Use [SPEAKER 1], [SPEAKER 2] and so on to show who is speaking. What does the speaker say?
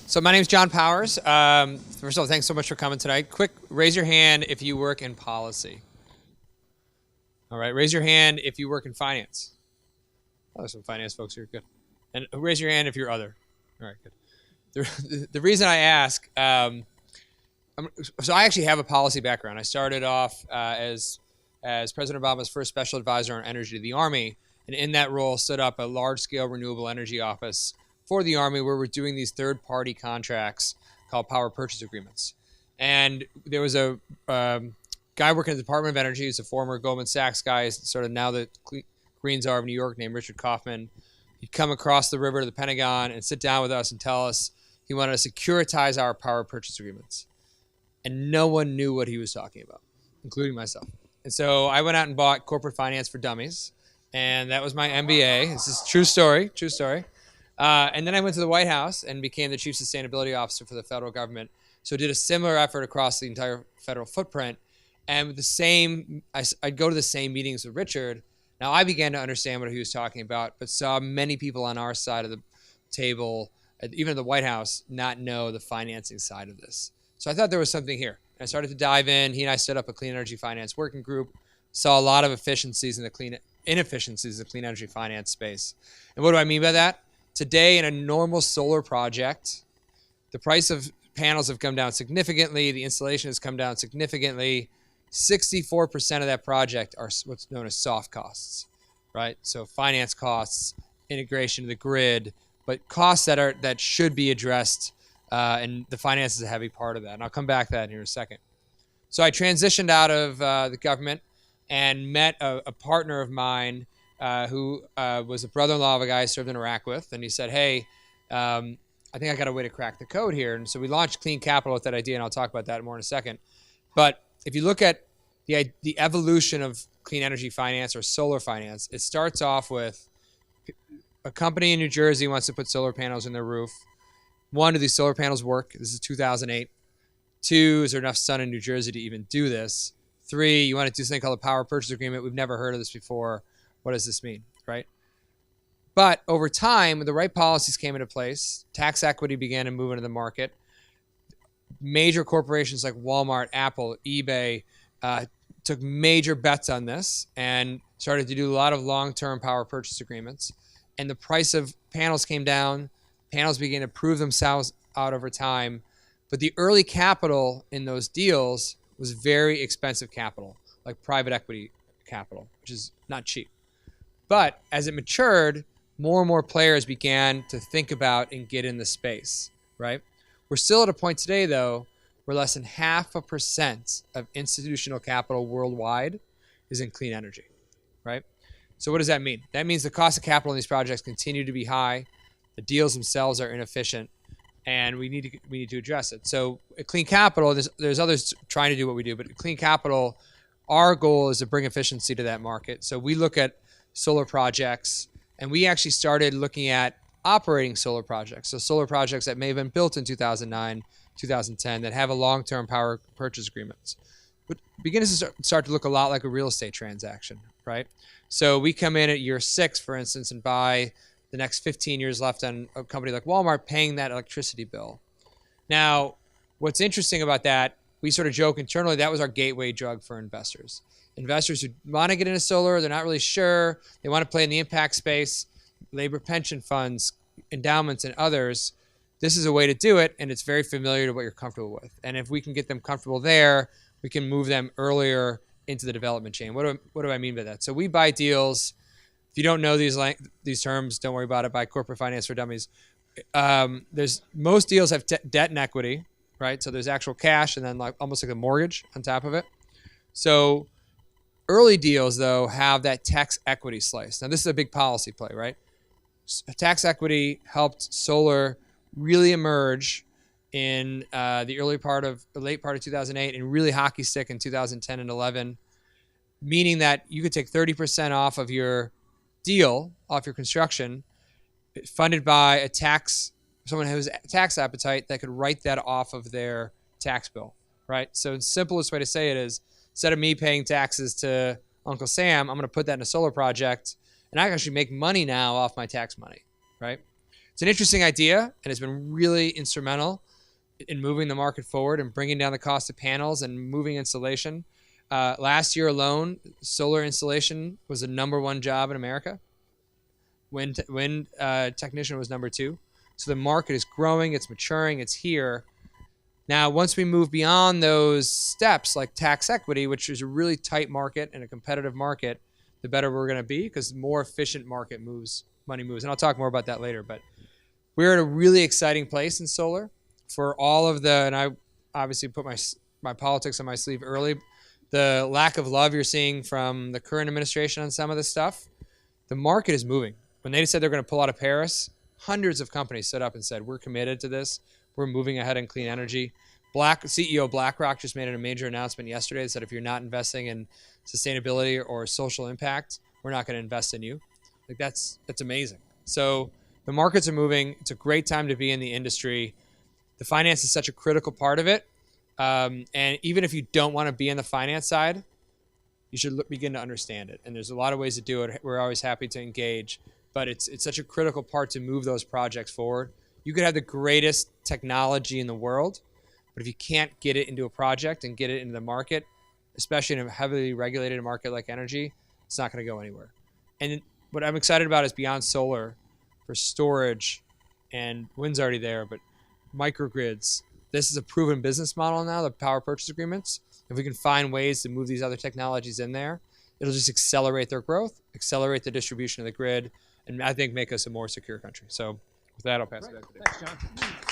[SPEAKER 1] So my name is John Powers. First of all, thanks so much for coming tonight. Quick, raise your hand if you work in policy. All right, raise your hand if you work in finance. Oh, there's some finance folks here. Good. And raise your hand if you're other. All right, good. The reason I ask, so I actually have a policy background. I started off as President Obama's first special advisor on energy to the Army, and in that role stood up a large-scale renewable energy office for the Army where we're doing these third-party contracts called power purchase agreements. And there was a guy working at the Department of Energy, who's a former Goldman Sachs guy, sort of now the Green Czar of New York, named Richard Kaufman. He'd come across the river to the Pentagon and sit down with us and tell us he wanted to securitize our power purchase agreements. And no one knew what he was talking about, including myself. And so I went out and bought Corporate Finance for Dummies, and that was my MBA. This is true story. And then I went to the White House and became the Chief Sustainability Officer for the federal government. So I did a similar effort across the entire federal footprint. And with the same, I'd go to the same meetings with Richard. Now I began to understand what he was talking about, but saw many people on our side of the table, even at the White House, not know the financing side of this. So I thought there was something here. And I started to dive in. He and I set up a clean energy finance working group, saw a lot of inefficiencies in the clean energy finance space. And what do I mean by that? Today, in a normal solar project, the price of panels have come down significantly. The installation has come down significantly. 64% of that project are what's known as soft costs, right? So finance costs, integration to the grid, but costs that should be addressed, and the finance is a heavy part of that. And I'll come back to that in a second. So I transitioned out of the government and met a partner of mine who was a brother-in-law of a guy I served in Iraq with. And he said, hey, I think I got a way to crack the code here. And so we launched CleanCapital with that idea, and I'll talk about that more in a second. But if you look at the evolution of clean energy finance or solar finance, it starts off with a company in New Jersey wants to put solar panels in their roof. One, do these solar panels work? This is 2008. Two, is there enough sun in New Jersey to even do this? Three, you want to do something called a power purchase agreement. We've never heard of this before. What does this mean, right? But over time, when the right policies came into place, tax equity began to move into the market. Major corporations like Walmart, Apple, eBay took major bets on this and started to do a lot of long-term power purchase agreements. And the price of panels came down. Panels began to prove themselves out over time. But the early capital in those deals was very expensive capital, like private equity capital, which is not cheap. But as it matured, more and more players began to think about and get in the space, right? We're still at a point today, though, where less than 0.5% of institutional capital worldwide is in clean energy, right? So what does that mean? That means the cost of capital in these projects continue to be high. The deals themselves are inefficient, and we need to address it. So at CleanCapital, there's others trying to do what we do, but at CleanCapital, our goal is to bring efficiency to that market. So we look at solar projects, and we actually started looking at operating solar projects. So solar projects that may have been built in 2009, 2010 that have a long-term power purchase agreements. But begins to start to look a lot like a real estate transaction, right? So we come in at year 6, for instance, and buy the next 15 years left on a company like Walmart paying that electricity bill. Now, what's interesting about that, we sort of joke internally, that was our gateway drug for investors. Investors who want to get into solar, they're not really sure, they want to play in the impact space, labor pension funds, endowments, and others. This is a way to do it, and it's very familiar to what you're comfortable with. And if we can get them comfortable there, we can move them earlier into the development chain. What do I mean by that? So we buy deals. If you don't know these terms, don't worry about it. Buy Corporate Finance for Dummies. Most deals have debt and equity, right? So there's actual cash and then almost like a mortgage on top of it. So early deals, though, have that tax equity slice. Now, this is a big policy play, right? Tax equity helped solar really emerge in the late part of 2008 and really hockey stick in 2010 and 11, meaning that you could take 30% off of your deal, off your construction, funded by someone who has a tax appetite that could write that off of their tax bill, right? So the simplest way to say it is, instead of me paying taxes to Uncle Sam, I'm going to put that in a solar project, and I can actually make money now off my tax money, right? It's an interesting idea, and it's been really instrumental in moving the market forward and bringing down the cost of panels and moving insulation. Last year alone, solar installation was the #1 job in America. Wind technician was #2. So the market is growing, it's maturing, it's here. Now, once we move beyond those steps like tax equity, which is a really tight market and a competitive market, the better we're going to be, because the more efficient market moves, money moves. And I'll talk more about that later. But we're at a really exciting place in solar for all of the, and I obviously put my politics on my sleeve early, the lack of love you're seeing from the current administration on some of this stuff. The market is moving. When they said they're going to pull out of Paris, hundreds of companies stood up and said, we're committed to this. We're moving ahead in clean energy. CEO BlackRock just made a major announcement yesterday that said if you're not investing in sustainability or social impact, we're not going to invest in you. Like that's amazing. So the markets are moving. It's a great time to be in the industry. The finance is such a critical part of it. And even if you don't want to be in the finance side, you should begin to understand it. And there's a lot of ways to do it. We're always happy to engage, but it's such a critical part to move those projects forward. You could have the greatest technology in the world, but if you can't get it into a project and get it into the market, especially in a heavily regulated market like energy, it's not going to go anywhere. And what I'm excited about is beyond solar for storage, and wind's already there, but microgrids. This is a proven business model now, the power purchase agreements. If we can find ways to move these other technologies in there, it'll just accelerate their growth, accelerate the distribution of the grid, and I think make us a more secure country. So with that, I'll pass it back to Dave.
[SPEAKER 2] Thanks, John.